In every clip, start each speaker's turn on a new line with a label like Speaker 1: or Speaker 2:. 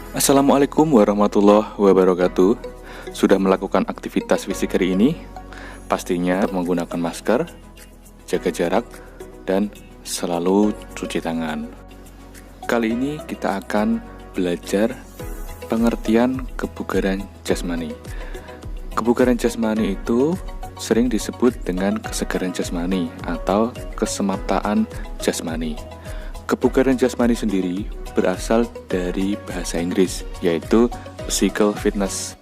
Speaker 1: Assalamualaikum warahmatullahi wabarakatuh. Sudah melakukan aktivitas fisik hari ini? Pastinya menggunakan masker, jaga jarak, dan selalu cuci tangan. Kali ini kita akan belajar pengertian kebugaran jasmani. Kebugaran jasmani itu sering disebut dengan kesegaran jasmani atau kesemaptaan jasmani. Kebugaran jasmani sendiri berasal dari bahasa Inggris, yaitu physical fitness.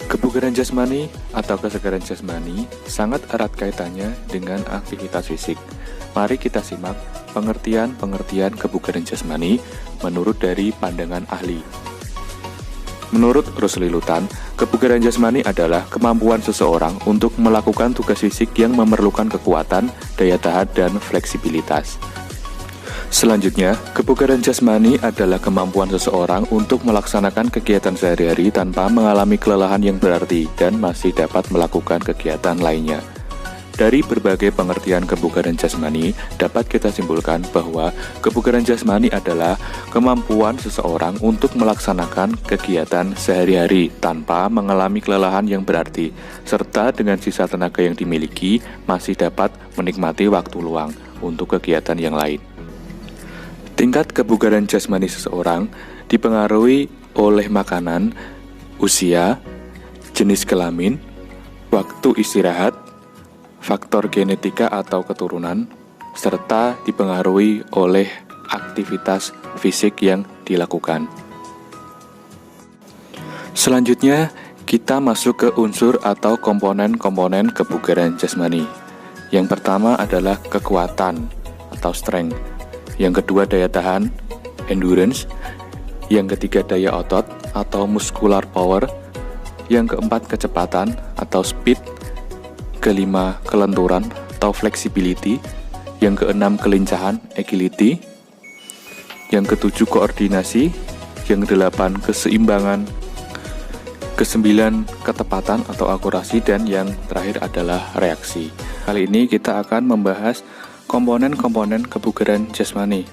Speaker 1: Kebugaran jasmani atau kesegaran jasmani sangat erat kaitannya dengan aktivitas fisik. Mari kita simak pengertian kebugaran jasmani menurut dari pandangan ahli. Menurut Rusli Lutan, kebugaran jasmani adalah kemampuan seseorang untuk melakukan tugas fisik yang memerlukan kekuatan, daya tahan, dan fleksibilitas. Selanjutnya, kebugaran jasmani adalah kemampuan seseorang untuk melaksanakan kegiatan sehari-hari tanpa mengalami kelelahan yang berarti dan masih dapat melakukan kegiatan lainnya. Dari berbagai pengertian kebugaran jasmani, dapat kita simpulkan bahwa kebugaran jasmani adalah kemampuan seseorang untuk melaksanakan kegiatan sehari-hari tanpa mengalami kelelahan yang berarti, serta dengan sisa tenaga yang dimiliki masih dapat menikmati waktu luang untuk kegiatan yang lain. Tingkat kebugaran jasmani seseorang dipengaruhi oleh makanan, usia, jenis kelamin, waktu istirahat, faktor genetika atau keturunan, serta dipengaruhi oleh aktivitas fisik yang dilakukan. Selanjutnya, kita masuk ke unsur atau komponen-komponen kebugaran jasmani. Yang pertama adalah kekuatan atau strength. Yang kedua daya tahan, endurance. Yang ketiga daya otot atau muscular power. Yang keempat kecepatan atau speed. Kelima kelenturan atau flexibility. Yang keenam kelincahan, agility. Yang ketujuh koordinasi. Yang kedelapan keseimbangan. Kesembilan ketepatan atau akurasi. Dan yang terakhir adalah reaksi. Kali ini kita akan membahas komponen-komponen kebugaran jasmani.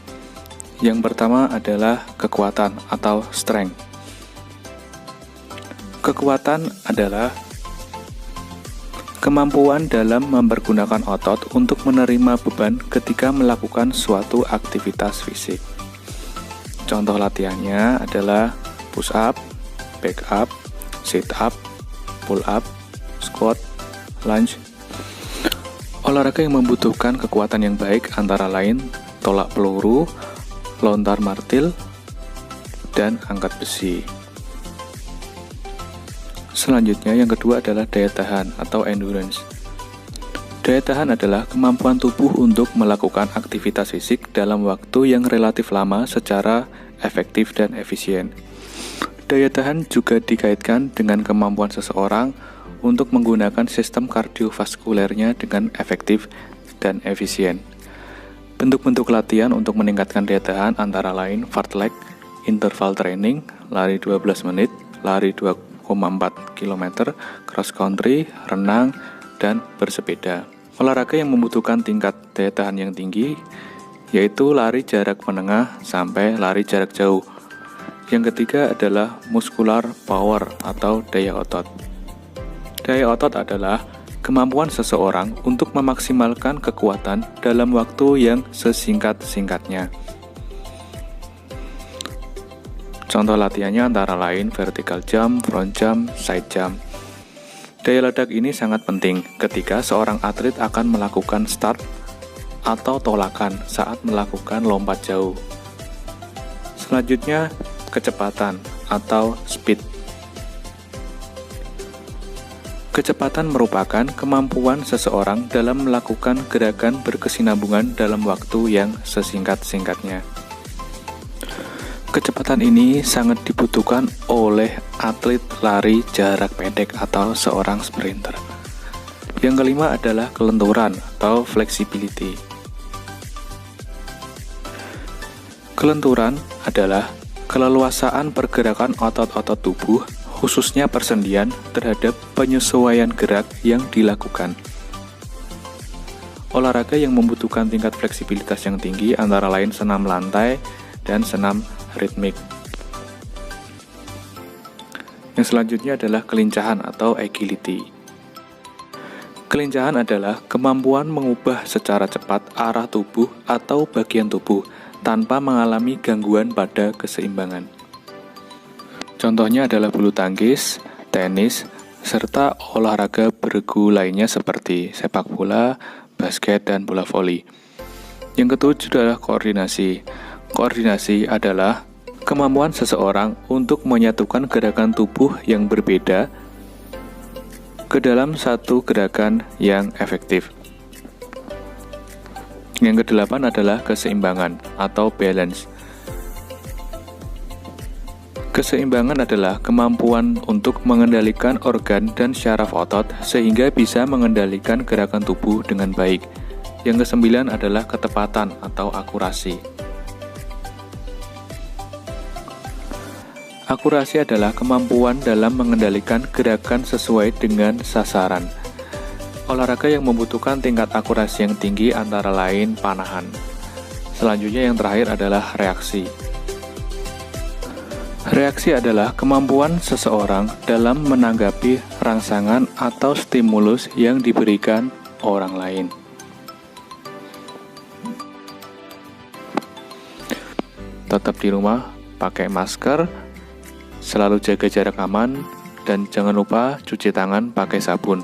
Speaker 1: Yang pertama adalah kekuatan atau strength. Kekuatan adalah kemampuan dalam mempergunakan otot untuk menerima beban ketika melakukan suatu aktivitas fisik. Contoh latihannya adalah push up, back up, sit up, pull up, squat, lunge. Olahraga yang membutuhkan kekuatan yang baik antara lain tolak peluru, lontar martil, dan angkat besi. Selanjutnya yang kedua adalah daya tahan atau endurance. Daya tahan adalah kemampuan tubuh untuk melakukan aktivitas fisik dalam waktu yang relatif lama secara efektif dan efisien. Daya tahan juga dikaitkan dengan kemampuan seseorang untuk menggunakan sistem kardiovaskulernya dengan efektif dan efisien. Bentuk-bentuk latihan untuk meningkatkan daya tahan antara lain fartlek, interval training, lari 12 menit, lari 2,4 km, cross country, renang, dan bersepeda. Olahraga yang membutuhkan tingkat daya tahan yang tinggi yaitu lari jarak menengah sampai lari jarak jauh. Yang ketiga adalah muscular power atau daya otot. Daya otot adalah kemampuan seseorang untuk memaksimalkan kekuatan dalam waktu yang sesingkat-singkatnya. Contoh latihannya antara lain vertical jump, front jump, side jump. Daya ledak ini sangat penting ketika seorang atlet akan melakukan start atau tolakan saat melakukan lompat jauh. Selanjutnya, kecepatan atau speed. Kecepatan merupakan kemampuan seseorang dalam melakukan gerakan berkesinambungan dalam waktu yang sesingkat-singkatnya. Kecepatan ini sangat dibutuhkan oleh atlet lari jarak pendek atau seorang sprinter. Yang kelima adalah kelenturan atau flexibility. Kelenturan adalah keleluasaan pergerakan otot-otot tubuh, khususnya persendian terhadap penyesuaian gerak yang dilakukan. Olahraga yang membutuhkan tingkat fleksibilitas yang tinggi antara lain senam lantai dan senam ritmik. Yang selanjutnya adalah kelincahan atau agility. Kelincahan adalah kemampuan mengubah secara cepat arah tubuh atau bagian tubuh tanpa mengalami gangguan pada keseimbangan. Contohnya adalah bulu tangkis, tenis, serta olahraga beregu lainnya seperti sepak bola, basket, dan bola voli. Yang ketujuh adalah koordinasi. Koordinasi adalah kemampuan seseorang untuk menyatukan gerakan tubuh yang berbeda ke dalam satu gerakan yang efektif. Yang kedelapan adalah keseimbangan atau balance. Keseimbangan adalah kemampuan untuk mengendalikan organ dan syaraf otot sehingga bisa mengendalikan gerakan tubuh dengan baik. Yang kesembilan adalah ketepatan atau akurasi. Akurasi adalah kemampuan dalam mengendalikan gerakan sesuai dengan sasaran. Olahraga yang membutuhkan tingkat akurasi yang tinggi antara lain panahan. Selanjutnya yang terakhir adalah reaksi. Reaksi adalah kemampuan seseorang dalam menanggapi rangsangan atau stimulus yang diberikan orang lain. Tetap di rumah, pakai masker, selalu jaga jarak aman, dan jangan lupa cuci tangan pakai sabun.